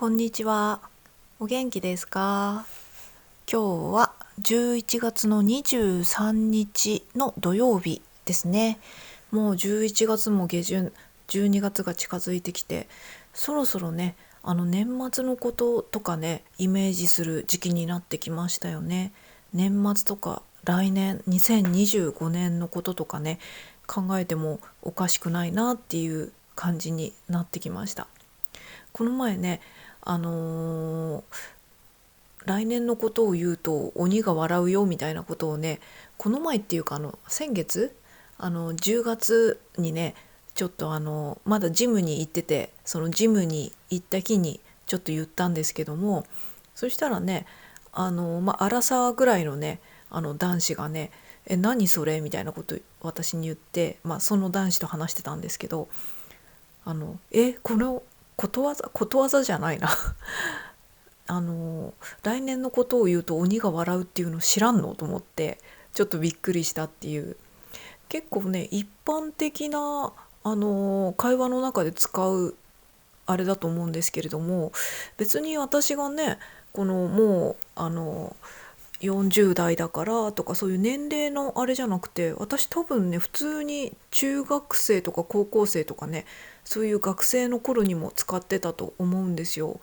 こんにちは。お元気ですか？今日は11月の23日の土曜日ですね。もう11月も下旬、12月が近づいてきて、そろそろね、年末のこととかね、イメージする時期になってきましたよね。年末とか来年2025年のこととかね、考えてもおかしくないなっていう感じになってきました。この前ね、あのー来年のことを言うと鬼が笑うよみたいなことをね、この前っていうか先月10月にね、ちょっとまだジムに行ってて、そのジムに行った日にちょっと言ったんですけども、そしたらね、アラサーぐらいのね、男子がね「え、何それ?」みたいなこと私に言って、その男子と話してたんですけど、このことわざじゃないなあの来年のことを言うと鬼が笑うっていうの知らんのと思って、ちょっとびっくりしたっていう。結構ね、一般的な会話の中で使うあれだと思うんですけれども、別に私がね、このもう40代だからとかそういう年齢のあれじゃなくて、私多分ね、普通に中学生とか高校生とかね、そういう学生の頃にも使ってたと思うんですよ。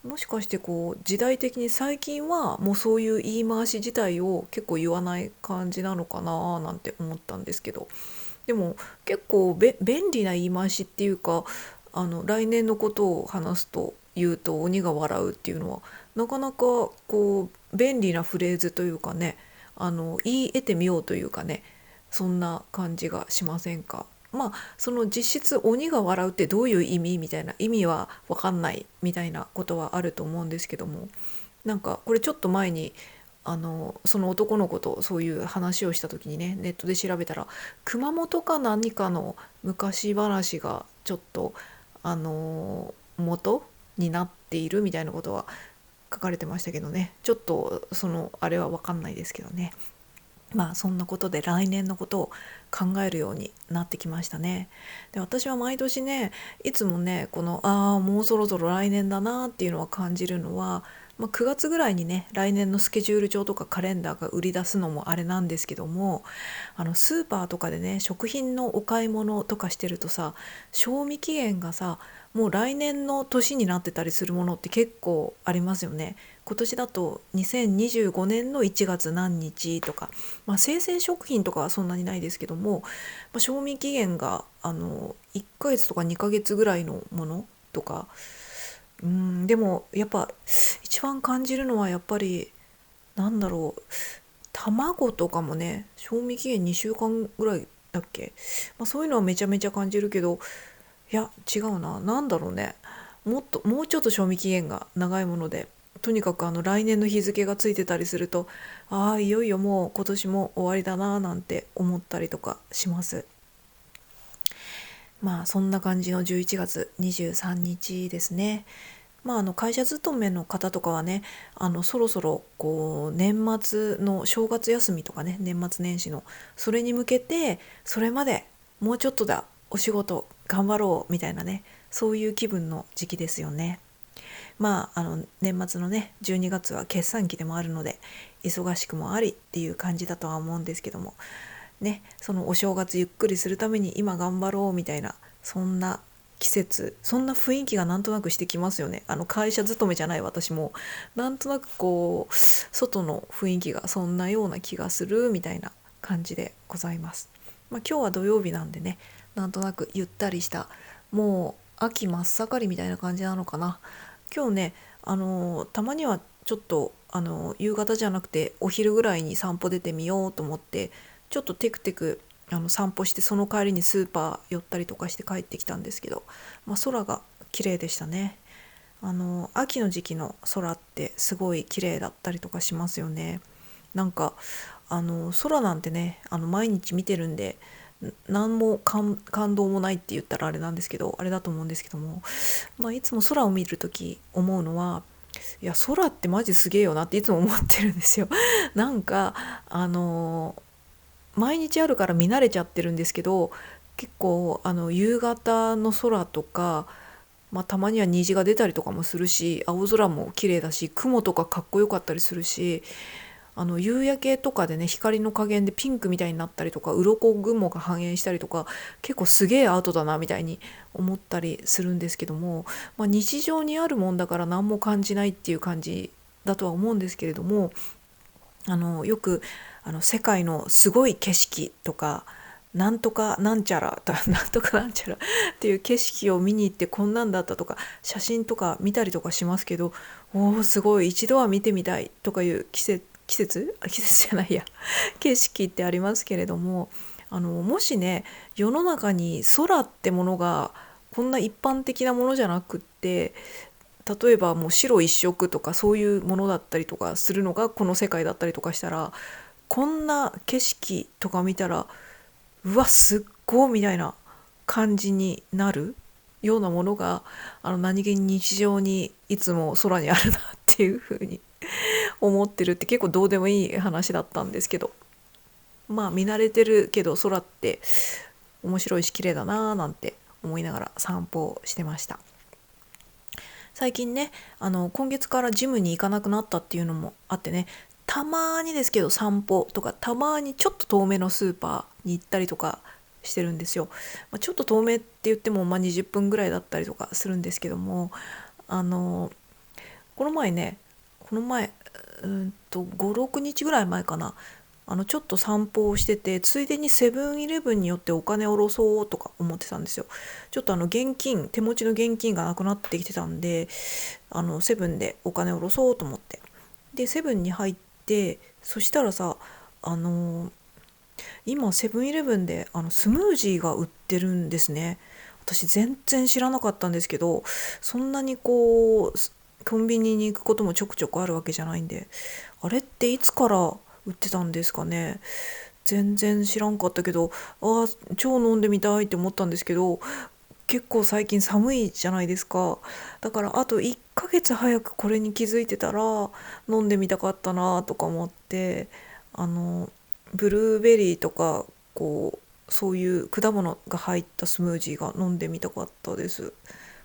もしかしてこう時代的に最近はもうそういう言い回し自体を結構言わない感じなのかななんて思ったんですけど、でも結構便利な言い回しっていうか、来年のことを話すと言うと鬼が笑うっていうのはなかなかこう便利なフレーズというかね、言い得てみようというかね、そんな感じがしませんか？その実質鬼が笑うってどういう意味みたいな、意味は分かんないみたいなことはあると思うんですけども、なんかこれちょっと前にその男の子とそういう話をした時にね、ネットで調べたら熊本か何かの昔話がちょっと元になっているみたいなことは書かれてましたけどね、ちょっとそのあれは分かんないですけどね。そんなことで来年のことを考えるようになってきましたね。で、私は毎年ね、いつもね、このもうそろそろ来年だなっていうのは感じるのは、9月ぐらいにね、来年のスケジュール帳とかカレンダーが売り出すのもあれなんですけども、スーパーとかでね、食品のお買い物とかしてるとさ、賞味期限がさ、もう来年の年になってたりするものって結構ありますよね。今年だと2025年の1月何日とか、生鮮食品とかはそんなにないですけども、賞味期限が1ヶ月とか2ヶ月ぐらいのものとか、でもやっぱ一番感じるのはやっぱりなんだろう、卵とかもね、賞味期限2週間ぐらいだっけ、そういうのはめちゃめちゃ感じるけど、いや違うな、なんだろうね、もうちょっと賞味期限が長いもので、とにかく来年の日付がついてたりすると、いよいよもう今年も終わりだななんて思ったりとかします。そんな感じの11月23日ですね。会社勤めの方とかはね、そろそろこう年末の正月休みとかね、年末年始のそれに向けて、それまでもうちょっとだ、お仕事頑張ろうみたいなね、そういう気分の時期ですよね。年末のね、12月は決算期でもあるので、忙しくもありっていう感じだとは思うんですけどもね、そのお正月ゆっくりするために今頑張ろうみたいな、そんな季節、そんな雰囲気がなんとなくしてきますよね。会社勤めじゃない私もなんとなくこう外の雰囲気がそんなような気がするみたいな感じでございます。今日は土曜日なんでね、なんとなくゆったりした、もう秋真っ盛りみたいな感じなのかな。今日ね、たまにはちょっと夕方じゃなくてお昼ぐらいに散歩出てみようと思って、ちょっとテクテク散歩して、その帰りにスーパー寄ったりとかして帰ってきたんですけど、空が綺麗でしたね。秋の時期の空ってすごい綺麗だったりとかしますよね。なんか空なんてね、毎日見てるんで、何も感動もないって言ったらあれなんですけど、あれだと思うんですけども、いつも空を見るとき思うのは、いや空ってマジすげえよなっていつも思ってるんですよ。なんか毎日あるから見慣れちゃってるんですけど、結構夕方の空とか、たまには虹が出たりとかもするし、青空も綺麗だし、雲とかかっこよかったりするし、夕焼けとかでね、光の加減でピンクみたいになったりとか、鱗雲が反映したりとか、結構すげえアートだなみたいに思ったりするんですけども、日常にあるもんだから何も感じないっていう感じだとは思うんですけれども、よく世界のすごい景色とか、なんとかなんちゃらとなんとかなんちゃらっていう景色を見に行って、こんなんだったとか写真とか見たりとかしますけど、おおすごい、一度は見てみたいとかいう季節じゃないや景色ってありますけれども、もしね、世の中に空ってものがこんな一般的なものじゃなくって、例えばもう白一色とかそういうものだったりとかするのがこの世界だったりとかしたら、こんな景色とか見たら、うわすっごいみたいな感じになるようなものが、何気に日常にいつも空にあるなっていう風に思ってるって、結構どうでもいい話だったんですけど、見慣れてるけど空って面白いし綺麗だなーなんて思いながら散歩をしてました。最近ね、今月からジムに行かなくなったっていうのもあってね、たまにですけど散歩とか、たまにちょっと遠めのスーパーに行ったりとかしてるんですよ。ちょっと遠めって言っても20分ぐらいだったりとかするんですけども、あのこの前ね、5、6日ぐらい前かな、ちょっと散歩をしてて、ついでにセブンイレブンによってお金を下ろそうとか思ってたんですよ。ちょっと手持ちの現金がなくなってきてたんで、セブンでお金を下ろそうと思って、でセブンに入って、そしたらさ、あの今セブンイレブンでスムージーが売ってるんですね。私全然知らなかったんですけど、そんなにコンビニに行くこともちょくちょくあるわけじゃないんで、あれっていつから売ってたんですかね。全然知らんかったけど、超飲んでみたいって思ったんですけど、結構最近寒いじゃないですか。だからあと1ヶ月早くこれに気づいてたら飲んでみたかったなとか思って、あのブルーベリーとかそういう果物が入ったスムージーが飲んでみたかったです。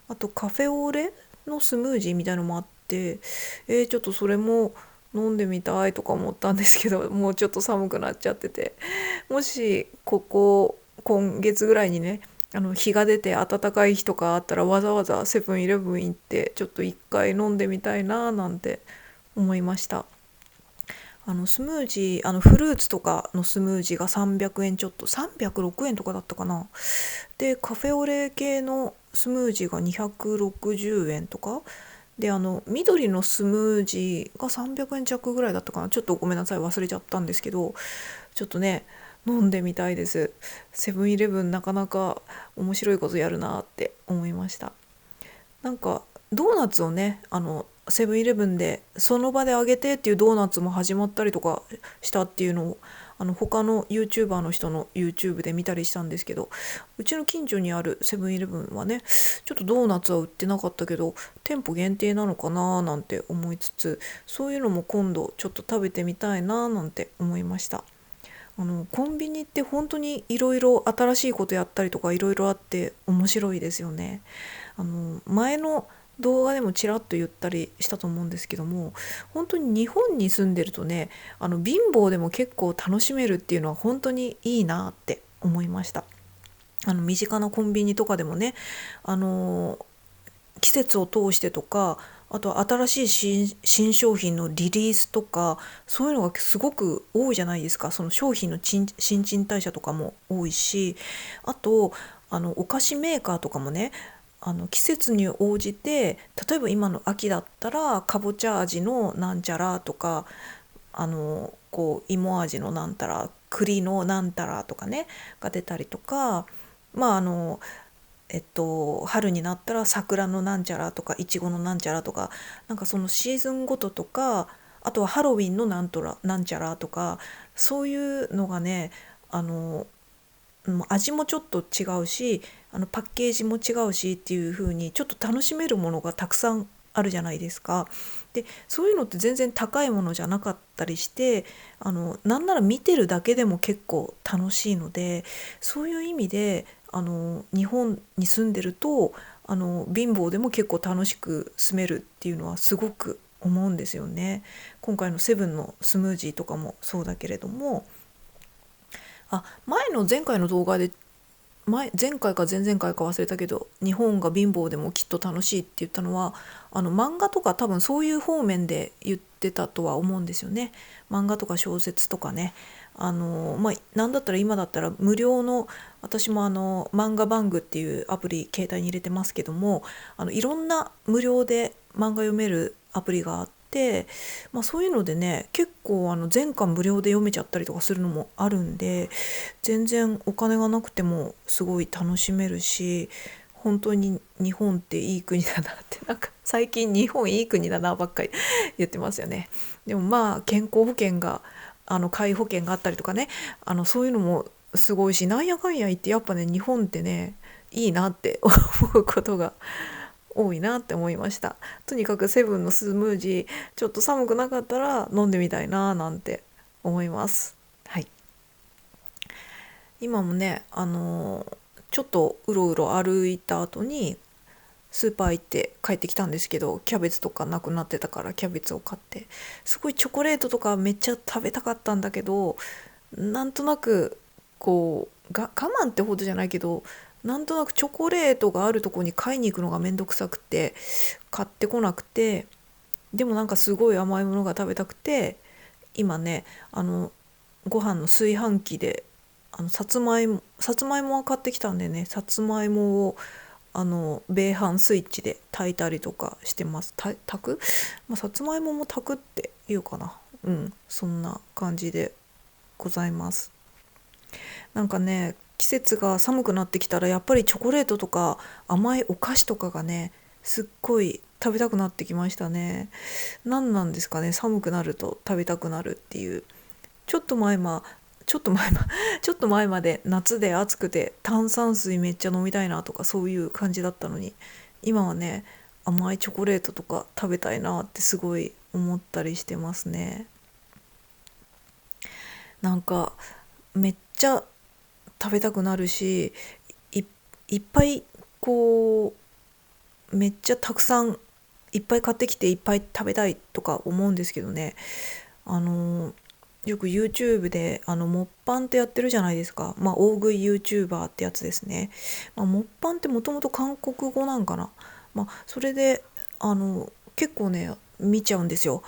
あとカフェオレのスムージーみたいのもあって、ちょっとそれも飲んでみたいとか思ったんですけど、もうちょっと寒くなっちゃってて、もし今月ぐらいにね、日が出て暖かい日とかあったら、わざわざセブンイレブン行ってちょっと一回飲んでみたいななんて思いました。スムージー、フルーツとかのスムージーが300円ちょっと、306円とかだったかな。でカフェオレ系のスムージーが260円とかで、緑のスムージーが300円弱ぐらいだったかな。ちょっとごめんなさい、忘れちゃったんですけど、ちょっとね、飲んでみたいです。セブンイレブンなかなか面白いことやるなって思いました。なんかドーナツをね、セブンイレブンでその場で揚げてっていうドーナツも始まったりとかしたっていうのを、他の YouTuber の人の YouTube で見たりしたんですけど、うちの近所にあるセブンイレブンはね、ちょっとドーナツは売ってなかったけど店舗限定なのかななんて思いつつ、そういうのも今度ちょっと食べてみたいななんて思いました。コンビニって本当にいろいろ新しいことやったりとかいろいろあって面白いですよね。前の動画でもちらっと言ったりしたと思うんですけども、本当に日本に住んでるとね、貧乏でも結構楽しめるっていうのは本当にいいなって思いました。身近なコンビニとかでもね、あの季節を通してとか、あとは新しい新商品のリリースとか、そういうのがすごく多いじゃないですか。その商品の新陳代謝とかも多いし、あとお菓子メーカーとかもね、季節に応じて、例えば今の秋だったらかぼちゃ味のなんちゃらとか、芋味のなんたら、栗のなんたらとかねが出たりとか、まああの春になったら桜のなんちゃらとかいちごのなんちゃらとか、なんかそのシーズンごととか、あとはハロウィンのなんちゃらとか、そういうのがね、あの味もちょっと違うし、パッケージも違うしっていう風にちょっと楽しめるものがたくさんあるじゃないですか。でそういうのって全然高いものじゃなかったりして、なんなら見てるだけでも結構楽しいので、そういう意味で日本に住んでると貧乏でも結構楽しく住めるっていうのはすごく思うんですよね。今回のセブンのスムージーとかもそうだけれども、前回の動画で前回か前々回か忘れたけど、日本が貧乏でもきっと楽しいって言ったのは、漫画とか多分そういう方面で言ってたとは思うんですよね。漫画とか小説とかね。なんだったら今だったら無料の、私も漫画バングっていうアプリ携帯に入れてますけども、いろんな無料で漫画読めるアプリがあって、そういうのでね、結構全巻無料で読めちゃったりとかするのもあるんで、全然お金がなくてもすごい楽しめるし、本当に日本っていい国だなって、なんか最近日本いい国だなばっかり言ってますよね。でも健康保険が皆保険があったりとかね、そういうのもすごいし、なんやかんや言ってやっぱね、日本ってねいいなって思うことが多いなって思いました。とにかくセブンのスムージー、ちょっと寒くなかったら飲んでみたいななんて思います。はい。今もね、ちょっとうろうろ歩いた後にスーパー行って帰ってきたんですけど、キャベツとかなくなってたからキャベツを買って、すごいチョコレートとかめっちゃ食べたかったんだけど、なんとなく我慢ってほどじゃないけど、なんとなくチョコレートがあるとこに買いに行くのがめんどくさくて買ってこなくて、でもなんかすごい甘いものが食べたくて、今ね、ご飯の炊飯器でさつまいもは買ってきたんでね、さつまいもを米飯スイッチで炊いたりとかしてます。炊く、さつまいもも炊くっていうかな。そんな感じでございます。なんかね、季節が寒くなってきたらやっぱりチョコレートとか甘いお菓子とかがね、すっごい食べたくなってきましたね。何なんですかね、寒くなると食べたくなるっていう。ちょっと前まちょっと前まちょっと前まで夏で暑くて炭酸水めっちゃ飲みたいなとかそういう感じだったのに、今はね、甘いチョコレートとか食べたいなってすごい思ったりしてますね。なんかめっちゃ食べたくなるし、い、いっぱいこめっちゃたくさんいっぱい買ってきていっぱい食べたいとか思うんですけどね。あのよく YouTube でモッパンってやってるじゃないですか。大食い YouTuber ってやつですね。モッパンってもともと韓国語なんかな。それで結構ね見ちゃうんですよ。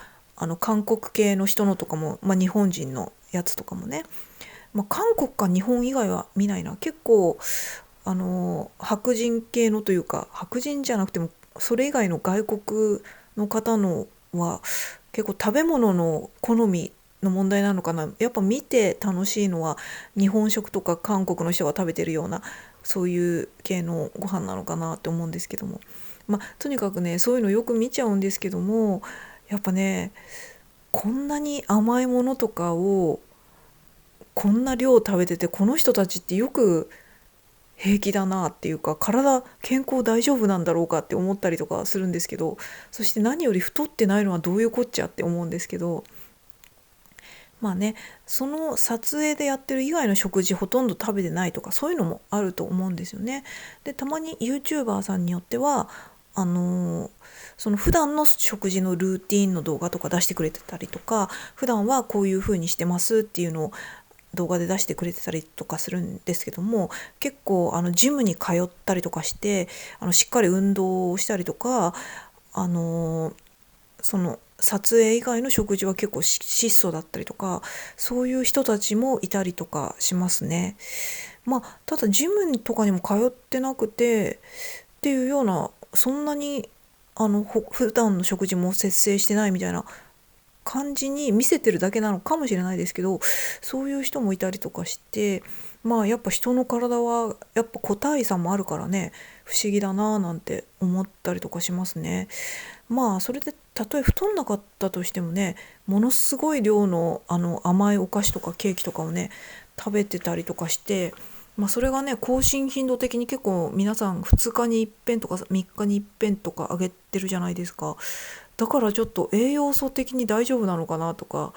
韓国系の人のとかも、日本人のやつとかもね。韓国か日本以外は見ないな。結構白人系のというか、白人じゃなくてもそれ以外の外国の方のは結構食べ物の好みの問題なのかな。やっぱ見て楽しいのは日本食とか韓国の人が食べてるようなそういう系のご飯なのかなって思うんですけども、とにかくねそういうのよく見ちゃうんですけども、やっぱね、こんなに甘いものとかをこんな量食べてて、この人たちってよく平気だなっていうか、健康大丈夫なんだろうかって思ったりとかするんですけど、そして何より太ってないのはどういうこっちゃって思うんですけど、ね、その撮影でやってる以外の食事ほとんど食べてないとかそういうのもあると思うんですよね。でたまに YouTuber さんによってはその普段の食事のルーティンの動画とか出してくれてたりとか、普段はこういう風にしてますっていうのを動画で出してくれてたりとかするんですけども、結構ジムに通ったりとかしてしっかり運動をしたりとか、その撮影以外の食事は結構質素だったりとか、そういう人たちもいたりとかしますね。ただジムとかにも通ってなくてっていうような、そんなに普段の食事も節制してないみたいな感じに見せてるだけなのかもしれないですけど、そういう人もいたりとかして、やっぱ人の体はやっぱ個体差もあるからね、不思議だなぁなんて思ったりとかしますね。それでたとえ太んなかったとしてもね、ものすごい量の甘いお菓子とかケーキとかをね食べてたりとかして、それがね更新頻度的に結構皆さん2日に一遍とか3日に一遍とか上げてるじゃないですか。だからちょっと栄養素的に大丈夫なのかなとか、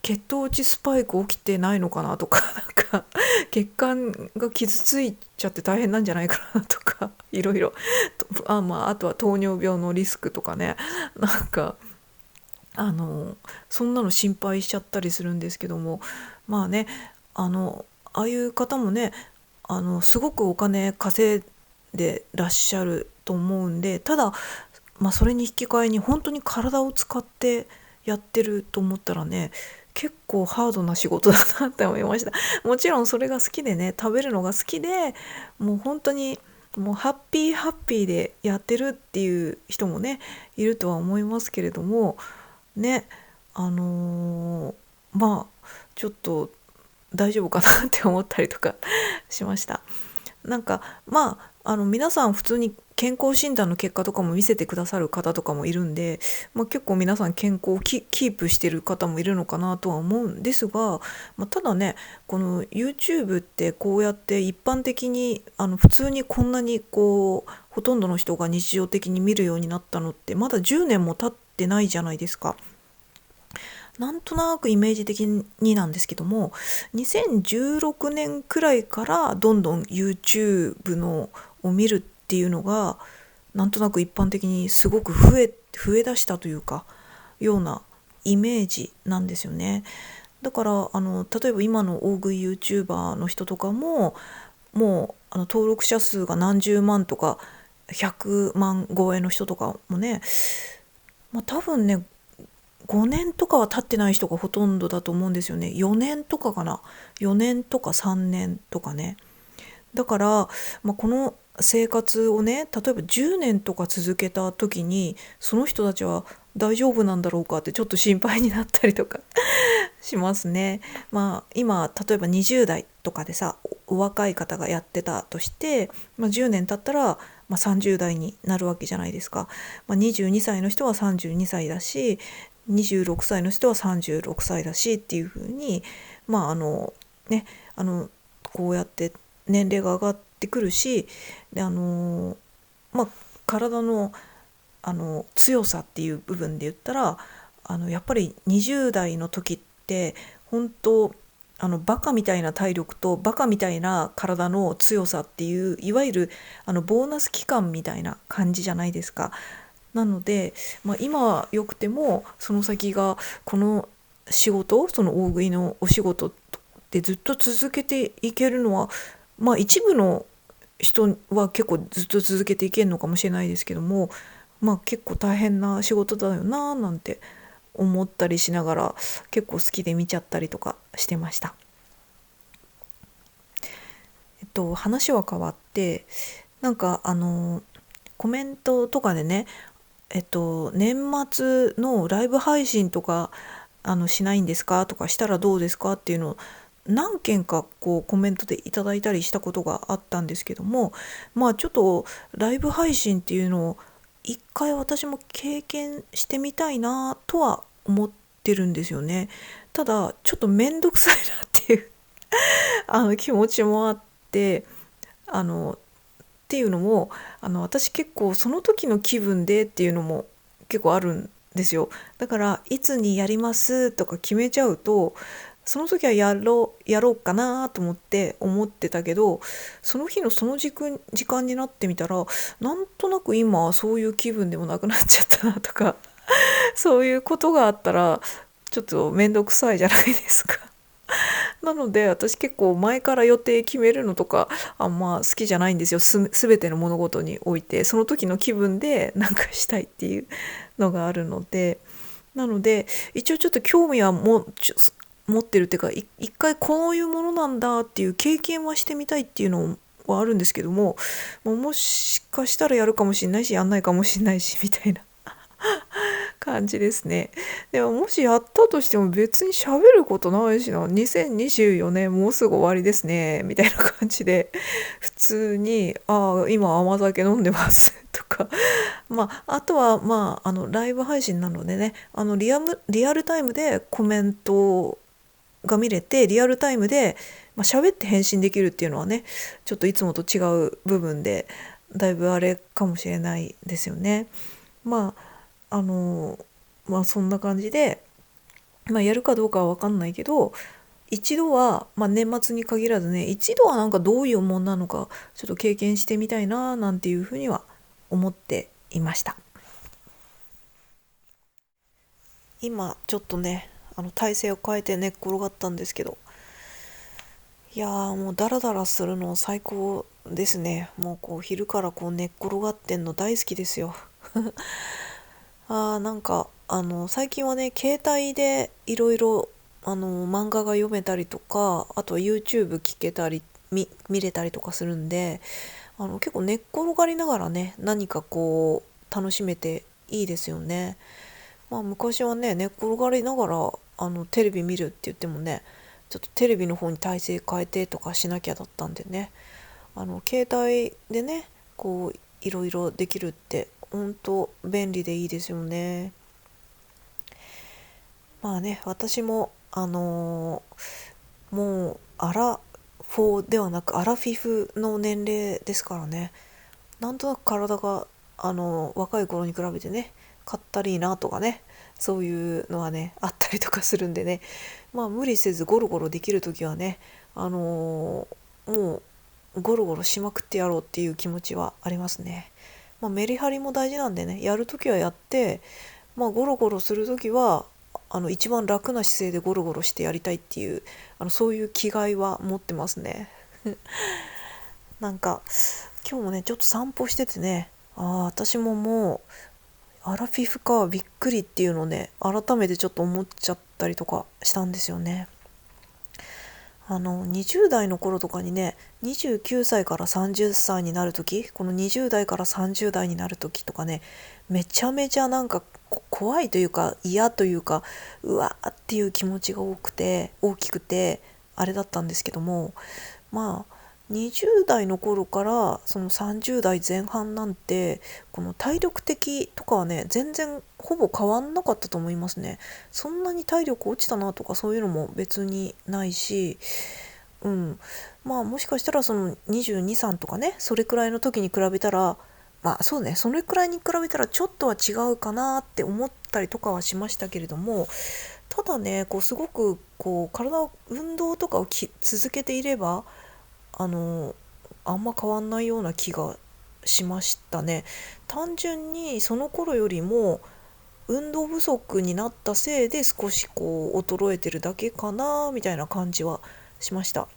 血糖値スパイク起きてないのかなとか、なんか血管が傷ついちゃって大変なんじゃないかなとか、いろいろあとは糖尿病のリスクとかね、なんかそんなの心配しちゃったりするんですけども、まあね、ああいう方もね、すごくお金稼いでらっしゃると思うんで、ただ、それに引き換えに本当に体を使ってやってると思ったらね、結構ハードな仕事だなって思いました。もちろんそれが好きでね、食べるのが好きで、もう本当にもうハッピーハッピーでやってるっていう人もね、いるとは思いますけれどもね、ちょっと大丈夫かなって思ったりとかしました。なんか皆さん普通に健康診断の結果とかも見せてくださる方とかもいるんで、結構皆さん健康をキープしてる方もいるのかなとは思うんですが、ただね、この YouTube ってこうやって一般的に普通にこんなにこうほとんどの人が日常的に見るようになったのってまだ10年も経ってないじゃないですか。なんとなくイメージ的になんですけども、2016年くらいからどんどん YouTube のを見るっていうのがなんとなく一般的にすごく増え出したというかようなイメージなんですよね。だから例えば今の大食い YouTuber の人とかももう登録者数が何十万とか100万超えの人とかもね、多分ね5年とかは経ってない人がほとんどだと思うんですよね。4年とかかな。4年とか3年とかね。だから、この生活をね、例えば10年とか続けた時にその人たちは大丈夫なんだろうかってちょっと心配になったりとかしますね。今例えば20代とかでさ、お若い方がやってたとして、10年経ったら、30代になるわけじゃないですか。22歳の人は32歳だし、26歳の人は36歳だしっていう風にねこうやって年齢が上がってくるし、で体の強さっていう部分で言ったらやっぱり20代の時って本当バカみたいな体力とバカみたいな体の強さっていういわゆるボーナス期間みたいな感じじゃないですか。なので、今は良くてもその先がこの仕事、その大食いのお仕事でずっと続けていけるのは一部の人は結構ずっと続けていけるのかもしれないですけども、結構大変な仕事だよななんて思ったりしながら結構好きで見ちゃったりとかしてました。話は変わって、なんかコメントとかでね、年末のライブ配信とかしないんですかとかしたらどうですかっていうのを何件かこうコメントでいただいたりしたことがあったんですけども、ちょっとライブ配信っていうのを一回私も経験してみたいなとは思ってるんですよね。ただちょっとめんどくさいなっていう気持ちもあって、っていうのも私結構その時の気分でっていうのも結構あるんですよ。だからいつにやりますとか決めちゃうとその時はやろうかなと思ってたけど、その日のその時間になってみたらなんとなく今そういう気分でもなくなっちゃったなとかそういうことがあったらちょっと面倒くさいじゃないですか。なので私結構前から予定決めるのとかあんま好きじゃないんですよ。全ての物事においてその時の気分でなんかしたいっていうのがあるので、なので一応ちょっと興味は持ってるっていうか一回こういうものなんだっていう経験はしてみたいっていうのはあるんですけども、もしかしたらやるかもしれないしやんないかもしれないしみたいな感じですね。でももしやったとしても別に喋ることないしな、2024年もうすぐ終わりですねみたいな感じで普通に今甘酒飲んでますとかあとはライブ配信なのでね、リアルタイムでコメントが見れてリアルタイムで喋って返信できるっていうのはね、ちょっといつもと違う部分でだいぶあれかもしれないですよね。そんな感じでやるかどうかは分かんないけど、一度は、年末に限らずね、一度はなんかどういうもんなのかちょっと経験してみたいななんていうふうには思っていました。今ちょっとね、体勢を変えて寝っ転がったんですけど、いやーもうダラダラするの最高ですね。もうこう昼からこう寝っ転がってんの大好きですよ。なんか最近はね、携帯でいろいろ漫画が読めたりとか、あとは YouTube 聞けたり見れたりとかするんで、結構寝っ転がりながらね、何かこう楽しめていいですよね。昔はね、寝っ転がりながらテレビ見るって言ってもね、ちょっとテレビの方に体勢変えてとかしなきゃだったんでね、携帯でね、こういろいろできるって本当便利でいいですよね。私ももうアラフォーではなくアラフィフの年齢ですからね。なんとなく体が若い頃に比べてね、かったりいなとかね、そういうのはねあったりとかするんでね、無理せずゴロゴロできる時はね、もうゴロゴロしまくってやろうっていう気持ちはありますね。メリハリも大事なんでね、やる時はやって、ゴロゴロする時は一番楽な姿勢でゴロゴロしてやりたいっていう、そういう気概は持ってますね。なんか今日もねちょっと散歩しててね、私ももうアラフィフかびっくりっていうのをね、改めてちょっと思っちゃったりとかしたんですよね。20代の頃とかにね、29歳から30歳になる時、この20代から30代になる時とかね、めちゃめちゃなんか怖いというか嫌というか、うわーっていう気持ちが大きくてあれだったんですけども、20代の頃からその30代前半なんて、この体力的とかはね全然ほぼ変わんなかったと思いますね。そんなに体力落ちたなとかそういうのも別にないし、うん、もしかしたらその22、3とかね、それくらいの時に比べたら、そうね、それくらいに比べたらちょっとは違うかなって思ったりとかはしましたけれども、ただね、こうすごくこう運動とかを続けていれば、あのあんま変わんないような気がしましたね。単純にその頃よりも運動不足になったせいで少しこう衰えてるだけかなみたいな感じはしました。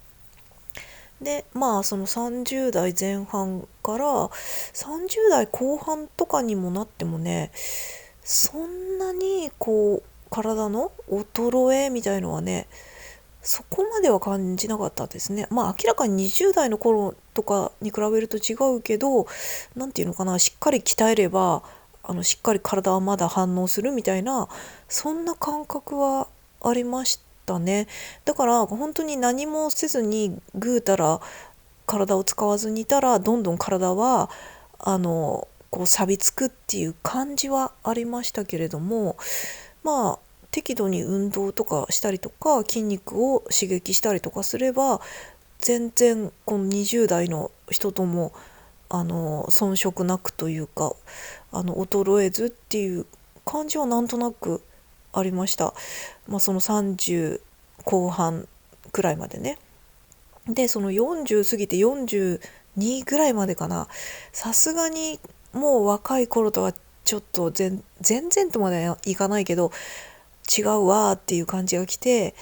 でその30代前半から30代後半とかにもなってもね、そんなにこう体の衰えみたいのはね、そこまでは感じなかったですね。明らかに20代の頃とかに比べると違うけど、なんていうのかな、しっかり鍛えればしっかり体はまだ反応するみたいな、そんな感覚はありましたね。だから本当に何もせずにぐうたら体を使わずにいたら、どんどん体はこう錆びつくっていう感じはありましたけれども、適度に運動とかしたりとか筋肉を刺激したりとかすれば、全然この20代の人とも遜色なくというか、衰えずっていう感じはなんとなくありました。その30後半くらいまでね。でその40過ぎて42ぐらいまでかな、さすがにもう若い頃とはちょっと全然とまではいかないけど違うわーっていう感じが来て、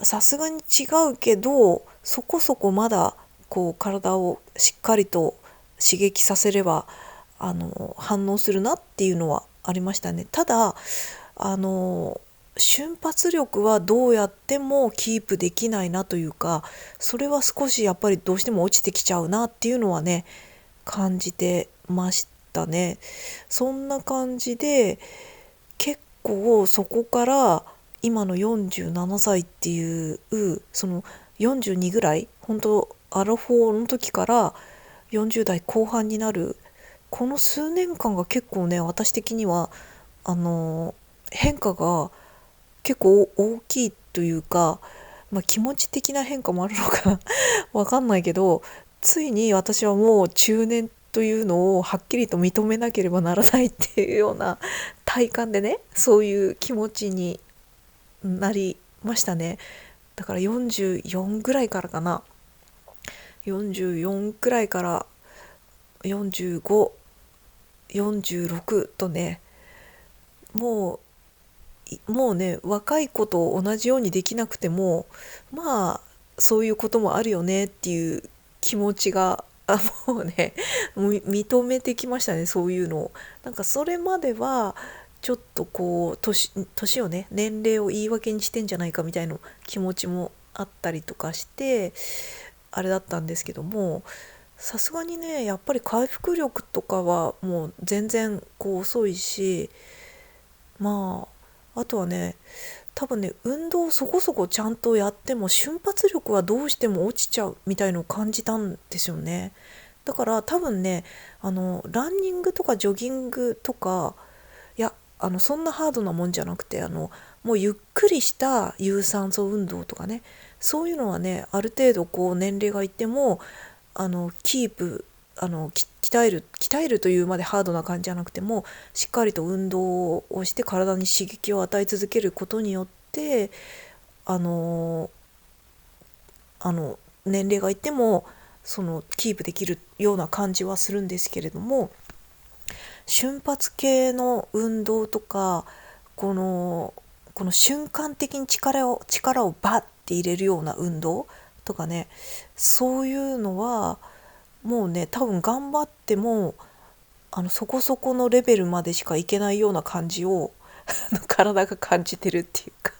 さすがに違うけどそこそこまだこう体をしっかりと刺激させれば反応するなっていうのはありましたね。ただ瞬発力はどうやってもキープできないなというか、それは少しやっぱりどうしても落ちてきちゃうなっていうのはね感じてましたね。そんな感じで結構そこから今の47歳っていうその42ぐらい、本当アラフォーの時から40代後半になるこの数年間が結構ね、私的には変化が結構大きいというか、気持ち的な変化もあるのかなわかんないけど、ついに私はもう中年というのをはっきりと認めなければならないっていうような体感でね、そういう気持ちになりましたね。だから44ぐらいからかな、44くらいから4546とね、ももうね、若い子と同じようにできなくても、まあそういうこともあるよねっていう気持ちが、もうね、認めてきましたね、そういうのを。なんかそれまではちょっとこう年をね、年齢を言い訳にしてんじゃないかみたいな気持ちもあったりとかして、あれだったんですけども、さすがにね、やっぱり回復力とかはもう全然こう遅いし、まあとはね、多分ね、運動そこそこちゃんとやっても瞬発力はどうしても落ちちゃうみたいのを感じたんですよね。だから多分ね、ランニングとかジョギングとか、いや、そんなハードなもんじゃなくて、もうゆっくりした有酸素運動とかね、そういうのはね、ある程度こう年齢がいってもキープ、鍛えるというまでハードな感じじゃなくても、しっかりと運動をして体に刺激を与え続けることによって、あの年齢がいってもそのキープできるような感じはするんですけれども、瞬発系の運動とか、この瞬間的に力をバッて入れるような運動とかね、そういうのはもうね、多分頑張ってもそこそこのレベルまでしかいけないような感じを体が感じてるっていうか、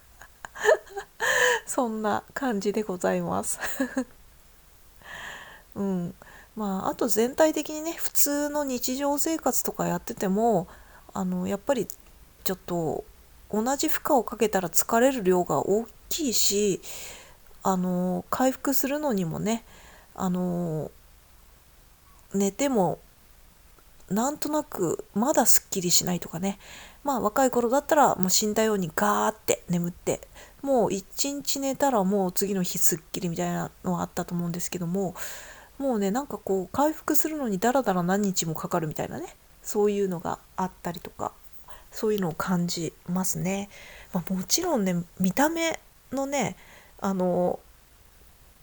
そんな感じでございます。うん。あと全体的にね、普通の日常生活とかやってても、やっぱりちょっと同じ負荷をかけたら疲れる量が大きいし、回復するのにもね、あの寝てもなんとなくまだすっきりしないとかね。若い頃だったらもう死んだようにガーって眠って、もう一日寝たらもう次の日すっきりみたいなのはあったと思うんですけども、もうね、なんかこう回復するのにだらだら何日もかかるみたいなね、そういうのがあったりとか、そういうのを感じますね。もちろんね、見た目のね、あの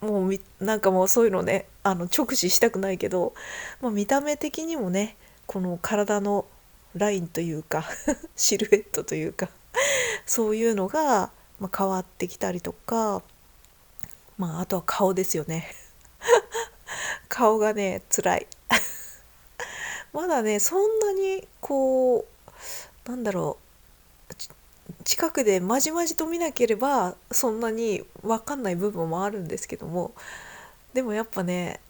もうなんかもうそういうのね、直視したくないけど、見た目的にもね、この体のラインというかシルエットというか、そういうのが、変わってきたりとか、あとは顔ですよね。顔がね、辛い。まだね、そんなにこう、なんだろう、近くでまじまじと見なければそんなに分かんない部分もあるんですけども、でもやっぱね、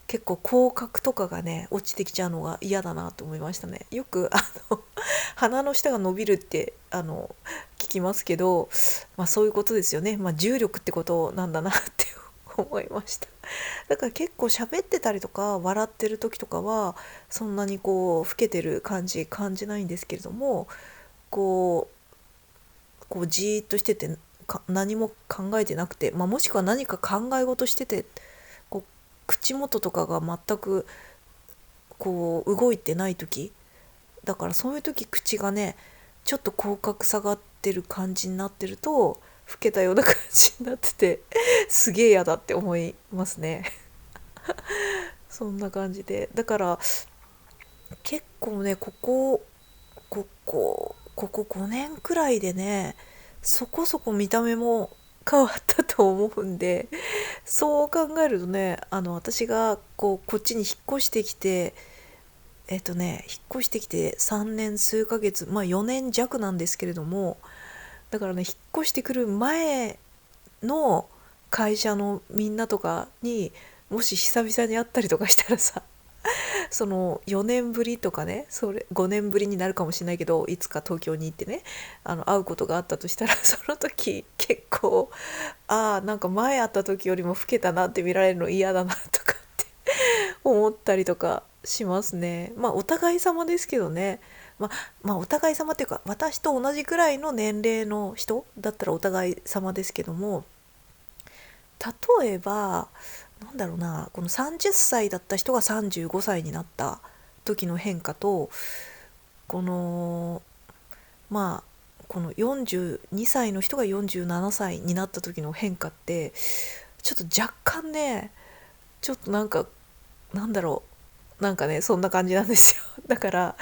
結構口角とかがね落ちてきちゃうのが嫌だなと思いましたね。よく鼻の下が伸びるって聞きますけど、そういうことですよね。重力ってことなんだなって思いました。だから結構喋ってたりとか笑ってる時とかはそんなにこう老けてる感じないんですけれども、ここうじーっとしてて何も考えてなくて、もしくは何か考え事してて、こう口元とかが全くこう動いてない時だから、そういう時口がねちょっと口角下がってる感じになってると老けたような感じになっててすげえ嫌だって思いますね。そんな感じで、だから結構ね、ここ5年くらいでね、そこそこ見た目も変わったと思うんで、そう考えるとね、私がこっちに引っ越してきて、引っ越してきて3年数ヶ月、4年弱なんですけれども、だからね、引っ越してくる前の会社のみんなとかにもし久々に会ったりとかしたらさ、その4年ぶりとかね、それ5年ぶりになるかもしれないけど、いつか東京に行ってね、会うことがあったとしたら、その時結構、なんか前会った時よりも老けたなって見られるの嫌だなとかって思ったりとかしますね。お互い様ですけどね。お互い様っていうか、私と同じくらいの年齢の人だったらお互い様ですけども、例えばなんだろうな、この30歳だった人が35歳になった時の変化と、このまあこの42歳の人が47歳になった時の変化ってちょっと若干ね、ちょっとなんだろなんかねそんな感じなんですよ。だから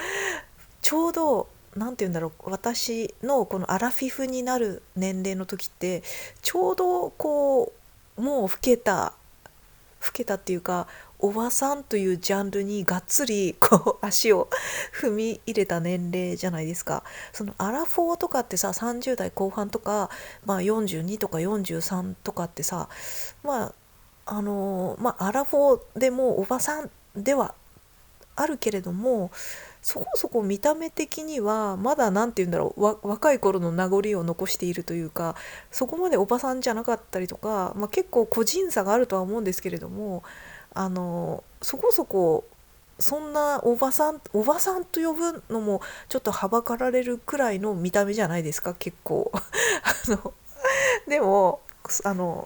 ちょうどなんて言うんだろう、私のこのアラフィフになる年齢の時ってちょうどこうもう老けたっていうか、おばさんというジャンルにがっつりこう足を踏み入れた年齢じゃないですか。そのアラフォーとかってさ、30代後半とか、42とか43とかってさ、アラフォーでもおばさんではあるけれども、そこそこ見た目的にはまだなんて言うんだろう、若い頃の名残を残しているというか、そこまでおばさんじゃなかったりとか、結構個人差があるとは思うんですけれども、そこそこそんなおばさんと呼ぶのもちょっとはばかられるくらいの見た目じゃないですか、結構。のでも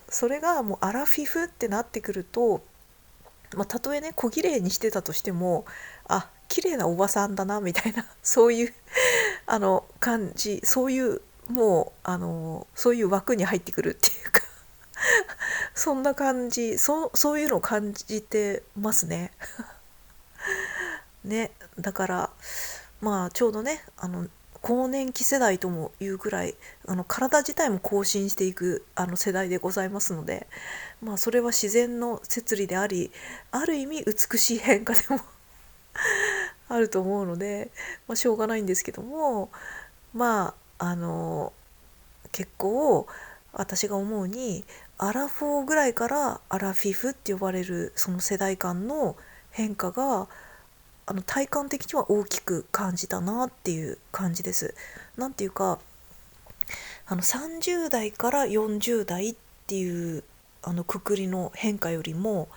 それがもうアラフィフってなってくると、たとえね小綺麗にしてたとしても、あ、綺麗なおばさんだなみたいな、そういう感じ、そういうもうそういう枠に入ってくるっていうか、そんな感じ、そういうのを感じてますね。ね、だからちょうどね更年期世代ともいうぐらい体自体も更新していく世代でございますので、それは自然の摂理であり、ある意味美しい変化でもあると思うので、しょうがないんですけども、まあ結構私が思うにアラフォーぐらいからアラフィフって呼ばれるその世代間の変化が体感的には大きく感じたなっていう感じです。なんていうか30代から40代っていうくくりの変化よりも、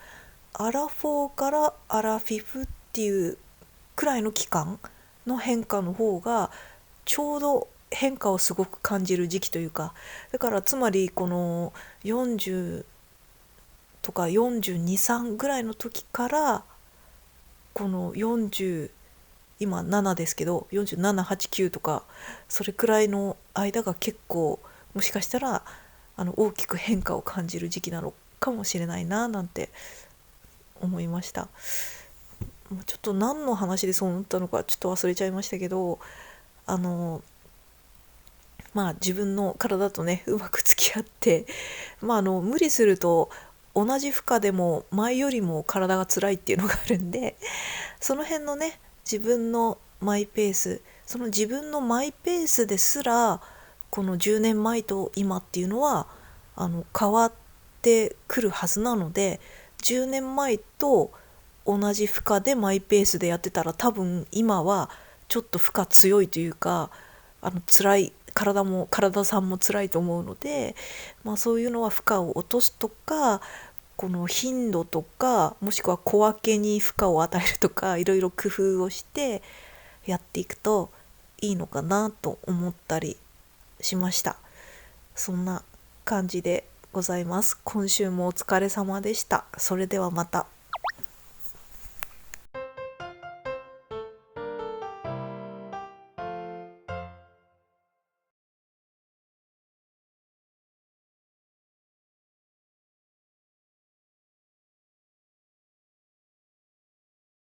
アラフォーからアラフィフっていうくらいの期間の変化の方がちょうど変化をすごく感じる時期というか、だからつまりこの40とか423ぐらいの時からこの40、今7ですけど4789とか、それくらいの間が結構もしかしたら大きく変化を感じる時期なのかもしれないななんて思いました。ちょっと何の話でそう思ったのかちょっと忘れちゃいましたけど、あの自分の体とねうまく付き合って、無理すると同じ負荷でも前よりも体が辛いっていうのがあるんで、その辺のね自分のマイペース、その自分のマイペースですらこの10年前と今っていうのは変わってくるはずなので、10年前と同じ負荷でマイペースでやってたら多分今はちょっと負荷強いというか辛い、体さんも辛いと思うので、そういうのは負荷を落とすとか、この頻度とかもしくは小分けに負荷を与えるとか、いろいろ工夫をしてやっていくといいのかなと思ったりしました。そんな感じでございます。今週もお疲れ様でした。それではまた。